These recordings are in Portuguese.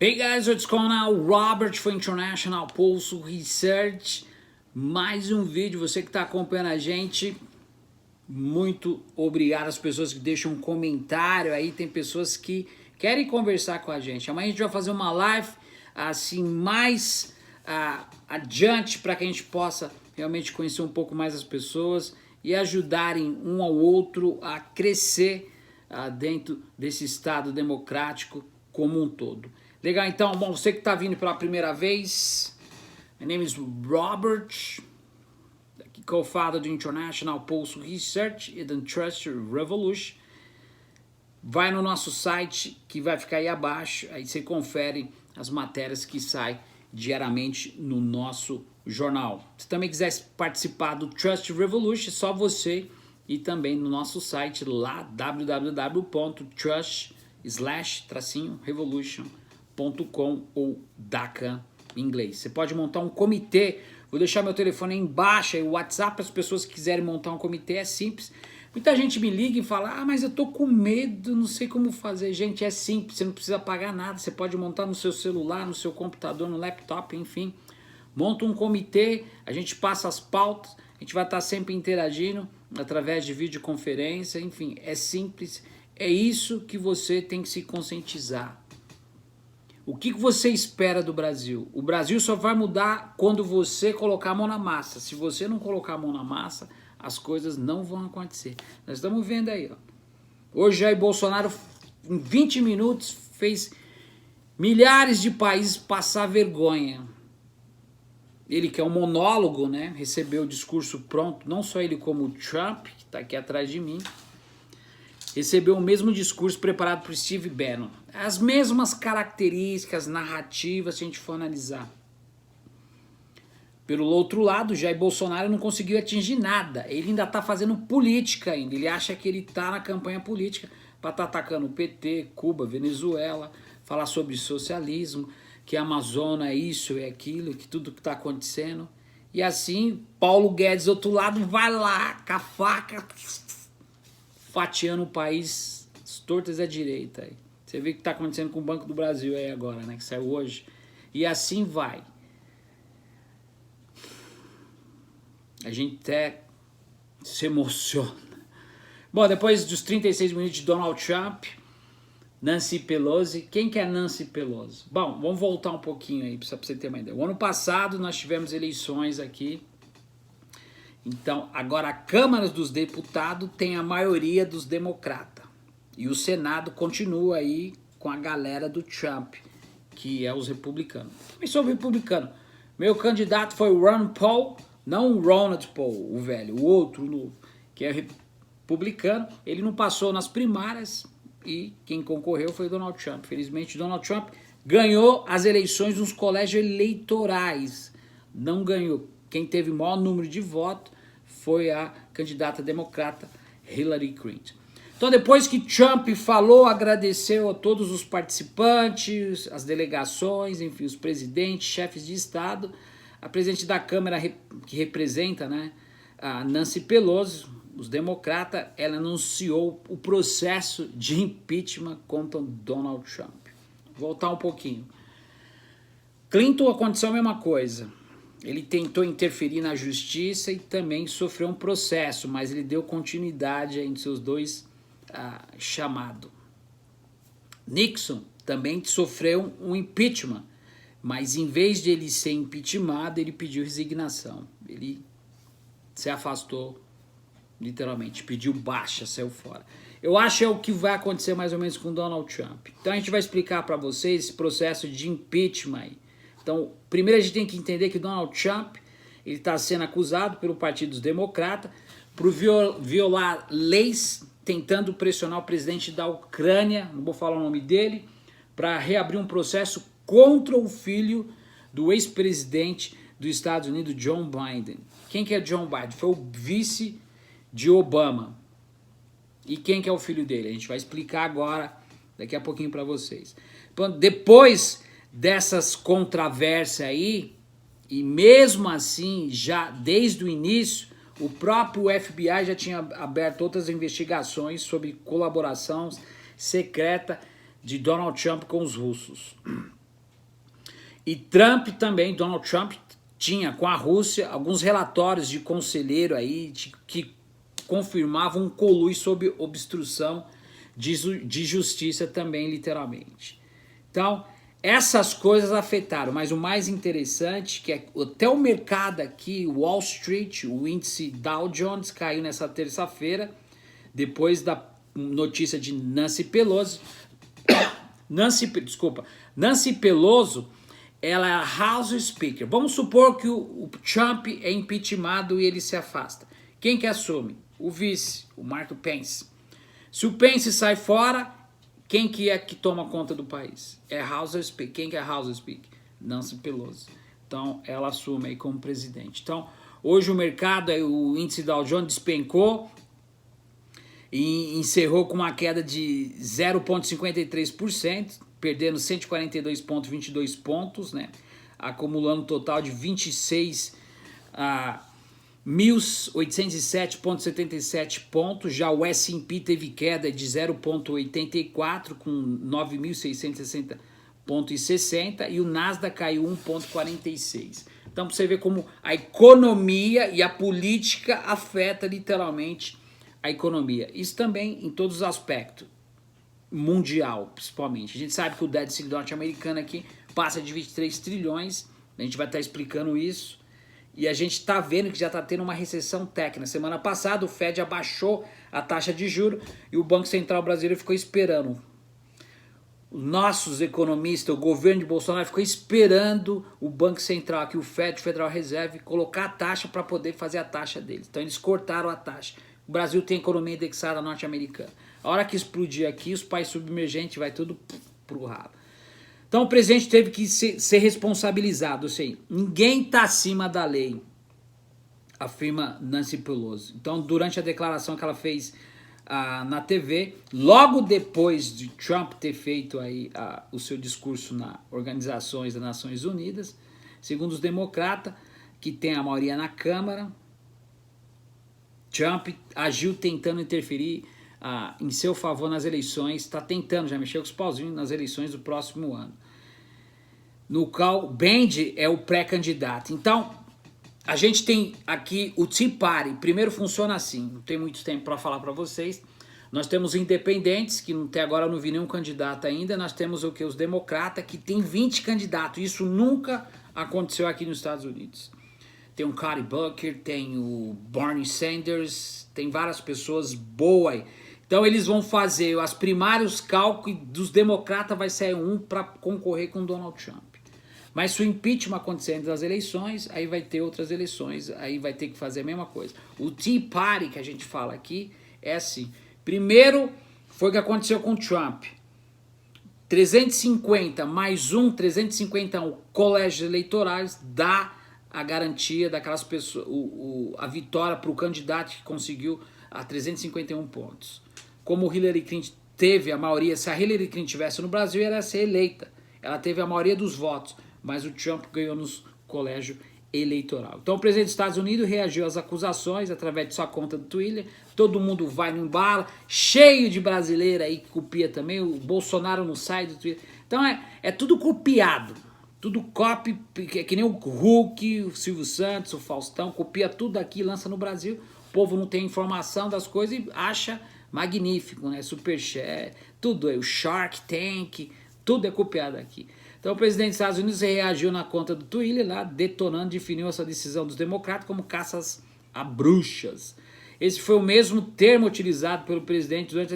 Hey guys, what's going on? Robert for International Pulso Research. Mais um vídeo, você que está acompanhando a gente, muito obrigado às pessoas que deixam um comentário aí, tem pessoas que querem conversar com a gente. Amanhã a gente vai fazer uma live assim mais adiante para que a gente possa realmente conhecer um pouco mais as pessoas e ajudarem um ao outro a crescer dentro desse Estado democrático como um todo. Legal, então, bom, você que está vindo pela primeira vez, my name is Robert, co-founder do International Pulse Research e do Trust Revolution. Vai no nosso site que vai ficar aí abaixo, aí você confere as matérias que saem diariamente no nosso jornal. Se também quiser participar do Trust Revolution, é só você e também no nosso site lá www.trust/revolution.com ou DACA em inglês. Você pode montar um comitê, vou deixar meu telefone aí embaixo, aí o WhatsApp para as pessoas que quiserem montar um comitê, é simples. Muita gente me liga e fala, mas eu tô com medo, não sei como fazer. Gente, é simples, você não precisa pagar nada, você pode montar no seu celular, no seu computador, no laptop, enfim. Monta um comitê, a gente passa as pautas, a gente vai estar sempre interagindo através de videoconferência, enfim, é simples, é isso que você tem que se conscientizar. O que você espera do Brasil? O Brasil só vai mudar quando você colocar a mão na massa. Se você não colocar a mão na massa, as coisas não vão acontecer. Nós estamos vendo aí, ó. Hoje Jair Bolsonaro, em 20 minutos, fez milhares de países passar vergonha. Ele que é um monólogo, né? Recebeu o discurso pronto, não só ele como o Trump, que está aqui atrás de mim. Recebeu o mesmo discurso preparado por Steve Bannon. As mesmas características narrativas, se a gente for analisar. Pelo outro lado, Jair Bolsonaro não conseguiu atingir nada. Ele ainda está fazendo política ainda. Ele acha que ele está na campanha política para estar atacando o PT, Cuba, Venezuela, falar sobre socialismo, que a Amazônia é isso, é aquilo, que tudo que está acontecendo. E assim, Paulo Guedes, do outro lado, vai lá com a faca, fatiando o país, as tortas à direita. Aí. Você vê o que está acontecendo com o Banco do Brasil aí agora, né? Que saiu hoje. E assim vai. A gente até se emociona. Bom, depois dos 36 minutos de Donald Trump, Nancy Pelosi. Quem que é Nancy Pelosi? Bom, vamos voltar um pouquinho aí, para você ter uma ideia. O ano passado nós tivemos eleições aqui. Então, agora a Câmara dos Deputados tem a maioria dos democratas. E o Senado continua aí com a galera do Trump, que é os republicanos. Também sou republicano. Meu candidato foi o Ron Paul, não o Ronald Paul, o velho, o outro novo, que é republicano. Ele não passou nas primárias e quem concorreu foi o Donald Trump. Felizmente, Donald Trump ganhou as eleições nos colégios eleitorais. Não ganhou. Quem teve o maior número de votos foi a candidata democrata Hillary Clinton. Então, depois que Trump falou, agradeceu a todos os participantes, as delegações, enfim, os presidentes, chefes de Estado, a presidente da Câmara que representa, né, a Nancy Pelosi, os democratas, ela anunciou o processo de impeachment contra Donald Trump. Vou voltar um pouquinho. Clinton aconteceu a mesma coisa. Ele tentou interferir na justiça e também sofreu um processo, mas ele deu continuidade em seus dois chamados. Nixon também sofreu um impeachment, mas em vez de ele ser impeachmentado, ele pediu resignação. Ele se afastou, literalmente, pediu baixa, saiu fora. Eu acho que é o que vai acontecer mais ou menos com Donald Trump. Então a gente vai explicar para vocês esse processo de impeachment aí. Então, primeiro a gente tem que entender que Donald Trump ele está sendo acusado pelo Partido dos Democratas por violar leis, tentando pressionar o presidente da Ucrânia, não vou falar o nome dele, para reabrir um processo contra o filho do ex-presidente dos Estados Unidos, John Biden. Quem que é John Biden? Foi o vice de Obama. E quem que é o filho dele? A gente vai explicar agora, daqui a pouquinho para vocês. Depois dessas controvérsias aí, e mesmo assim, já desde o início, o próprio FBI já tinha aberto outras investigações sobre colaboração secreta de Donald Trump com os russos. E Trump também, Donald Trump, tinha com a Rússia alguns relatórios de conselheiro aí que confirmavam um conluio sob obstrução de justiça também, literalmente. Então, essas coisas afetaram, mas o mais interessante que é até o mercado aqui, Wall Street, o índice Dow Jones caiu nessa terça-feira, depois da notícia de Nancy Pelosi. Nancy Pelosi, ela é a House Speaker. Vamos supor que o Trump é impeachmentado e ele se afasta. Quem que assume? O vice, o Mark Pence. Se o Pence sai fora, quem que é que toma conta do país? É House Speaker. Quem que é House Speaker? Nancy Pelosi. Então, ela assume aí como presidente. Então, hoje o mercado, o índice Dow Jones despencou e encerrou com uma queda de 0,53%, perdendo 142,22 pontos, né? Acumulando um total de 1.807,77 pontos. Já o S&P teve queda de 0,84 com 9.660,60 e o Nasdaq caiu 1,46. Então, para você ver como a economia e a política afeta literalmente a economia. Isso também em todos os aspectos, mundial principalmente. A gente sabe que o déficit norte-americano aqui passa de 23 trilhões, a gente vai estar explicando isso. E a gente está vendo que já está tendo uma recessão técnica. Semana passada o Fed abaixou a taxa de juros e o Banco Central brasileiro ficou esperando. Os nossos economistas, o governo de Bolsonaro ficou esperando o Banco Central, aqui o Fed, Federal Reserve, colocar a taxa para poder fazer a taxa deles. Então eles cortaram a taxa. O Brasil tem economia indexada norte-americana. A hora que explodir aqui, os países submergentes vai tudo pro ralo. Então o presidente teve que ser responsabilizado. Ou seja, ninguém está acima da lei, afirma Nancy Pelosi. Então, durante a declaração que ela fez na TV, logo depois de Trump ter feito aí, o seu discurso na Organizações das Nações Unidas, segundo os democratas, que tem a maioria na Câmara, Trump agiu tentando interferir em seu favor nas eleições, está tentando, já mexeu com os pauzinhos nas eleições do próximo ano. No qual Band é o pré-candidato. Então, a gente tem aqui o Tea Party. Primeiro funciona assim, não tem muito tempo para falar para vocês. Nós temos independentes, que até agora eu não vi nenhum candidato ainda. Nós temos o que? Os democratas, que tem 20 candidatos. Isso nunca aconteceu aqui nos Estados Unidos. Tem o Cory Booker, tem o Bernie Sanders, tem várias pessoas boas aí. Então eles vão fazer as primários cálculos e dos democratas vai sair um para concorrer com o Donald Trump. Mas se o impeachment acontecer antes das eleições, aí vai ter outras eleições, aí vai ter que fazer a mesma coisa. O Tea Party que a gente fala aqui é assim. Primeiro foi o que aconteceu com o Trump. 350 mais 351 colégios eleitorais dá a garantia daquelas pessoas, a vitória para o candidato que conseguiu a 351 pontos. Como o Hillary Clinton teve a maioria, se a Hillary Clinton estivesse no Brasil, ela ia ser eleita. Ela teve a maioria dos votos, mas o Trump ganhou nos colégios eleitoral. Então o presidente dos Estados Unidos reagiu às acusações através de sua conta do Twitter. Todo mundo vai no embalo, cheio de brasileiro aí que copia também. O Bolsonaro não sai do Twitter. Então é tudo copiado. Tudo copy, que nem o Hulk, o Silvio Santos, o Faustão, copia tudo aqui, lança no Brasil. O povo não tem informação das coisas e acha magnífico, né? Superchat, tudo aí, o Shark Tank, tudo é copiado aqui. Então o presidente dos Estados Unidos reagiu na conta do Twitter lá, detonando, definiu essa decisão dos democratas como caças a bruxas. Esse foi o mesmo termo utilizado pelo presidente durante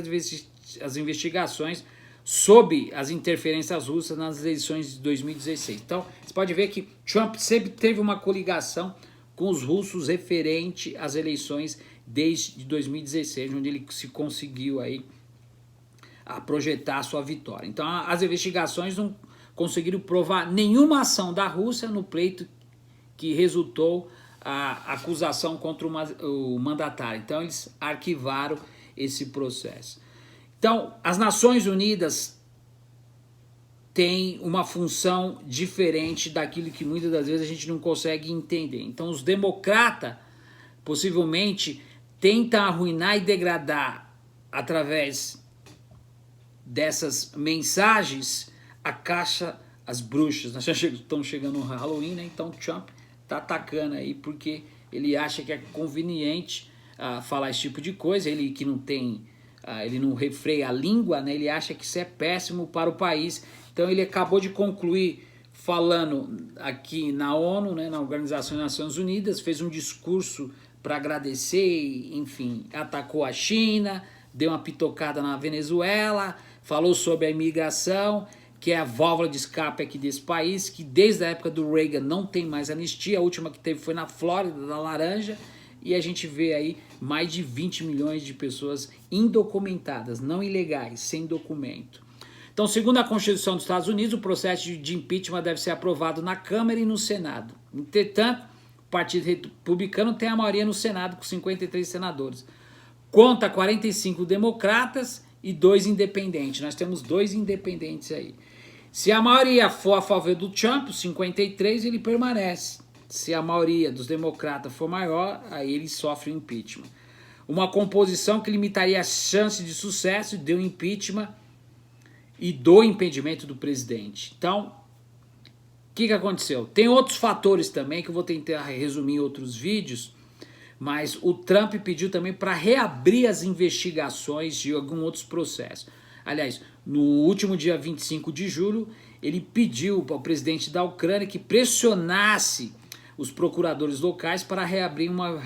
as investigações sobre as interferências russas nas eleições de 2016. Então, você pode ver que Trump sempre teve uma coligação com os russos referente às eleições desde 2016, onde ele se conseguiu aí a projetar a sua vitória. Então, as investigações não conseguiram provar nenhuma ação da Rússia no pleito que resultou a acusação contra o mandatário. Então, eles arquivaram esse processo. Então, as Nações Unidas têm uma função diferente daquilo que muitas das vezes a gente não consegue entender. Então, os democratas, possivelmente, tentam arruinar e degradar, através dessas mensagens, as bruxas. Nós já estamos chegando no Halloween, né? Então o Trump tá atacando aí porque ele acha que é conveniente falar esse tipo de coisa. Ele que não tem, ele não refreia a língua, né? Ele acha que isso é péssimo para o país. Então ele acabou de concluir falando aqui na ONU, né, na Organização das Nações Unidas, fez um discurso para agradecer, enfim, atacou a China, deu uma pitocada na Venezuela, falou sobre a imigração, que é a válvula de escape aqui desse país, que desde a época do Reagan não tem mais anistia, a última que teve foi na Flórida, na Laranja, e a gente vê aí mais de 20 milhões de pessoas indocumentadas, não ilegais, sem documento. Então, segundo a Constituição dos Estados Unidos, o processo de impeachment deve ser aprovado na Câmara e no Senado. Entretanto, o Partido Republicano tem a maioria no Senado, com 53 senadores. Conta 45 democratas e 2 independentes. Nós temos 2 independentes aí. Se a maioria for a favor do Trump, 53, ele permanece. Se a maioria dos democratas for maior, aí ele sofre o impeachment. Uma composição que limitaria a chance de sucesso de um impeachment e do impedimento do presidente. Então, o que aconteceu? Tem outros fatores também que eu vou tentar resumir em outros vídeos, mas o Trump pediu também para reabrir as investigações de alguns outros processos. Aliás, no último dia 25 de julho, ele pediu ao presidente da Ucrânia que pressionasse os procuradores locais para reabrir uma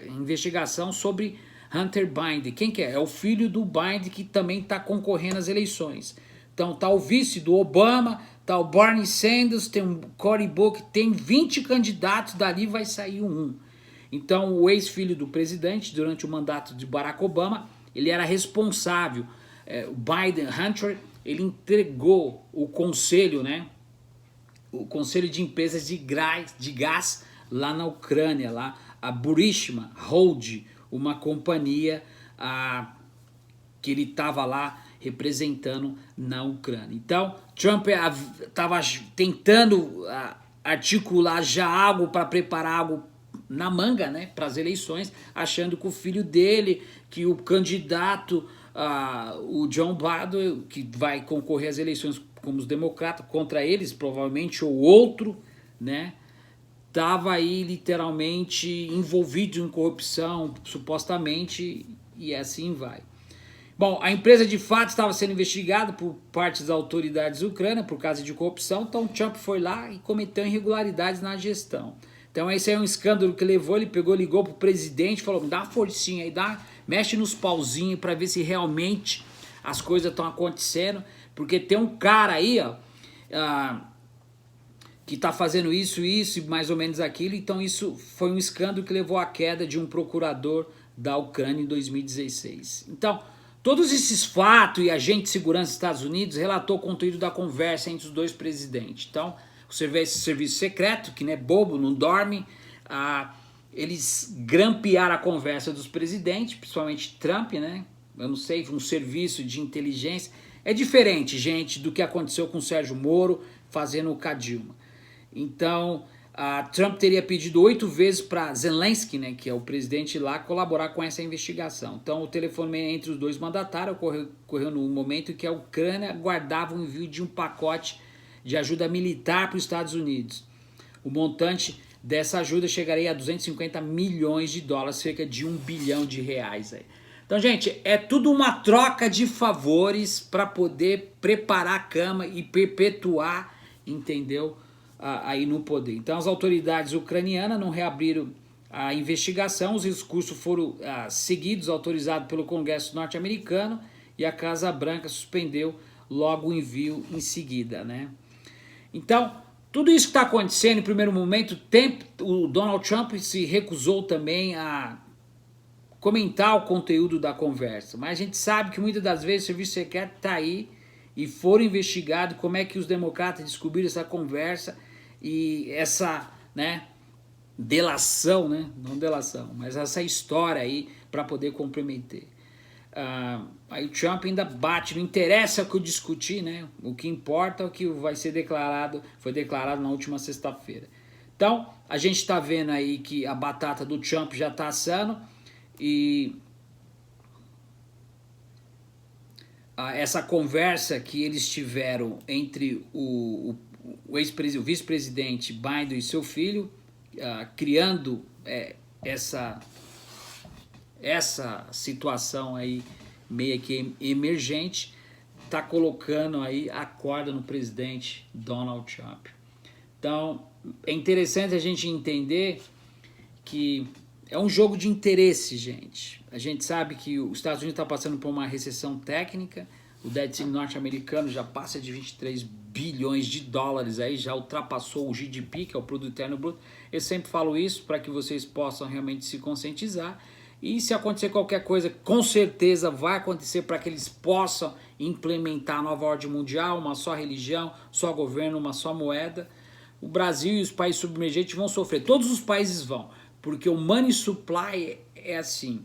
investigação sobre Hunter Biden. Quem que é? É o filho do Biden que também está concorrendo às eleições. Então tá o vice do Obama, tá o Bernie Sanders, tem o Cory Booker, tem 20 candidatos, dali vai sair um. Então o ex-filho do presidente, durante o mandato de Barack Obama, ele era responsável. O Biden, Hunter, ele entregou o conselho, né? O conselho de empresas de gás lá na Ucrânia, lá a Burisma Hold, uma companhia que ele estava lá representando na Ucrânia. Então, Trump estava tentando articular já algo para preparar algo na manga, né, para as eleições, achando que o filho dele, que o candidato, o John Biden, que vai concorrer às eleições como os democratas, contra eles, provavelmente, ou outro, né, estava aí literalmente envolvido em corrupção, supostamente, e assim vai. Bom, a empresa de fato estava sendo investigada por parte das autoridades ucranianas por causa de corrupção, então Trump foi lá e cometeu irregularidades na gestão. Então esse é um escândalo que levou, ele pegou, ligou pro presidente, falou, dá uma forcinha aí, mexe nos pauzinhos para ver se realmente as coisas estão acontecendo, porque tem um cara aí, ó, que está fazendo isso e mais ou menos aquilo, então isso foi um escândalo que levou à queda de um procurador da Ucrânia em 2016. Então, todos esses fatos e agente de segurança dos Estados Unidos relatou o conteúdo da conversa entre os dois presidentes. Então, o serviço secreto, que não é bobo, não dorme, eles grampearam a conversa dos presidentes, principalmente Trump, né? Eu não sei, um serviço de inteligência. É diferente, gente, do que aconteceu com o Sérgio Moro fazendo o Cadilma. Então, Trump teria pedido 8 vezes para Zelensky, né, que é o presidente lá, colaborar com essa investigação. Então, o telefone entre os dois mandatários ocorreu no momento em que a Ucrânia aguardava o envio de um pacote de ajuda militar para os Estados Unidos. O montante dessa ajuda chegaria a 250 milhões de dólares, cerca de R$1 bilhão. Aí. Então, gente, é tudo uma troca de favores para poder preparar a cama e perpetuar, entendeu? Aí no poder. Então as autoridades ucranianas não reabriram a investigação, os recursos foram seguidos, autorizados pelo Congresso norte-americano, e a Casa Branca suspendeu logo o envio em seguida, né? Então, tudo isso que está acontecendo, em primeiro momento, o Donald Trump se recusou também a comentar o conteúdo da conversa, mas a gente sabe que muitas das vezes o serviço secreto está aí e foram investigados como é que os democratas descobriram essa conversa e essa, né, delação, né, não delação, mas essa história aí para poder comprometer. Aí o Trump ainda bate, não interessa o que eu discuti, né, o que importa é o que vai ser declarado, foi declarado na última sexta-feira. Então, a gente está vendo aí que a batata do Trump já está assando e essa conversa que eles tiveram entre o o vice-presidente Biden e seu filho, criando essa situação aí meio que emergente, está colocando aí a corda no presidente Donald Trump. Então, é interessante a gente entender que é um jogo de interesse, gente. A gente sabe que os Estados Unidos está passando por uma recessão técnica, o déficit norte-americano já passa de 23 bilhões de dólares, aí já ultrapassou o GDP, que é o Produto Interno Bruto. Eu sempre falo isso para que vocês possam realmente se conscientizar. E se acontecer qualquer coisa, com certeza vai acontecer para que eles possam implementar a nova ordem mundial, uma só religião, só governo, uma só moeda. O Brasil e os países submergentes vão sofrer. Todos os países vão, porque o money supply é assim.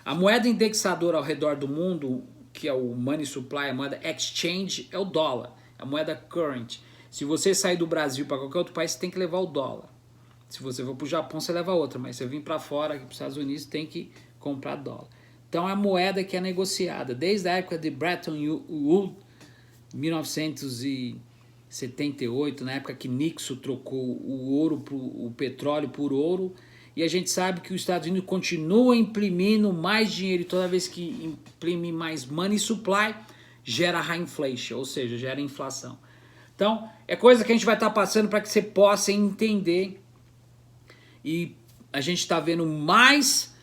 A moeda indexadora ao redor do mundo, que é o money supply, a moeda exchange, é o dólar, a moeda current. Se você sair do Brasil para qualquer outro país, você tem que levar o dólar. Se você for para o Japão, você leva outra, mas se você vir para fora, aqui para os Estados Unidos, tem que comprar dólar. Então é a moeda que é negociada. Desde a época de Bretton Woods, 1978, na época que Nixon trocou o petróleo por ouro, e a gente sabe que os Estados Unidos continua imprimindo mais dinheiro, e toda vez que imprime mais money supply, gera high inflation, ou seja, gera inflação. Então, é coisa que a gente vai estar passando para que você possa entender. E a gente está vendo mais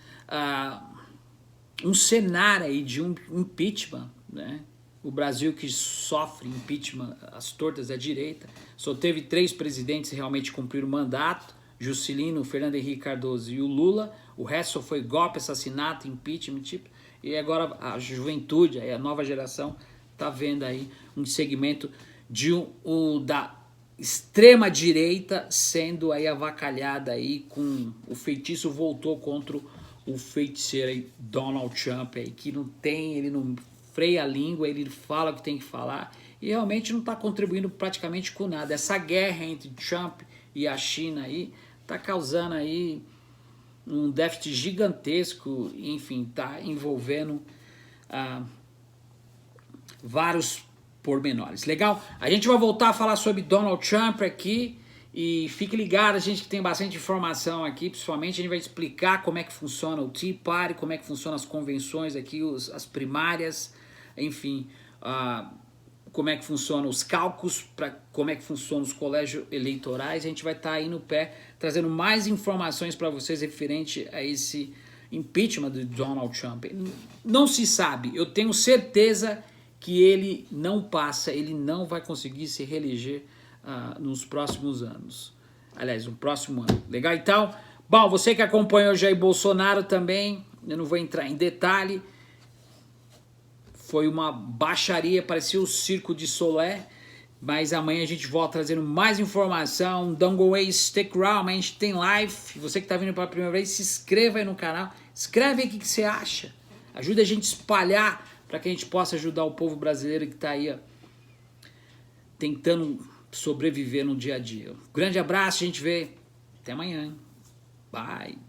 um cenário aí de um impeachment, né? O Brasil que sofre impeachment às tortas da direita, só teve 3 presidentes que realmente cumpriram o mandato, Juscelino, Fernando Henrique Cardoso e o Lula. O resto só foi golpe, assassinato, impeachment, tipo. E agora a juventude, a nova geração, está vendo aí um segmento da extrema direita sendo aí avacalhada aí, com o feitiço voltou contra o feiticeiro aí, Donald Trump aí, que ele não freia a língua, ele fala o que tem que falar e realmente não está contribuindo praticamente com nada. Essa guerra entre Trump e a China aí está causando aí um déficit gigantesco, enfim, está envolvendo vários pormenores. Legal? A gente vai voltar a falar sobre Donald Trump aqui e fique ligado, a gente que tem bastante informação aqui, principalmente a gente vai explicar como é que funciona o Tea Party, como é que funcionam as convenções aqui, as primárias, enfim, como é que funcionam os cálculos, como é que funcionam os colégios eleitorais. A gente vai estar aí no pé, trazendo mais informações para vocês referente a esse impeachment de Donald Trump. Não se sabe, eu tenho certeza que ele não passa, ele não vai conseguir se reeleger nos próximos anos. Aliás, no próximo ano. Legal? Então, bom, você que acompanhou o Jair Bolsonaro também, eu não vou entrar em detalhe, foi uma baixaria, parecia o Circo de Solé, mas amanhã a gente volta trazendo mais informação. Don't go away, stick around, a gente tem live. Você que está vindo pela primeira vez, se inscreva aí no canal, escreve aí o que você acha, ajuda a gente a espalhar, para que a gente possa ajudar o povo brasileiro que está aí tentando sobreviver no dia a dia. Um grande abraço, a gente vê. Até amanhã. Bye.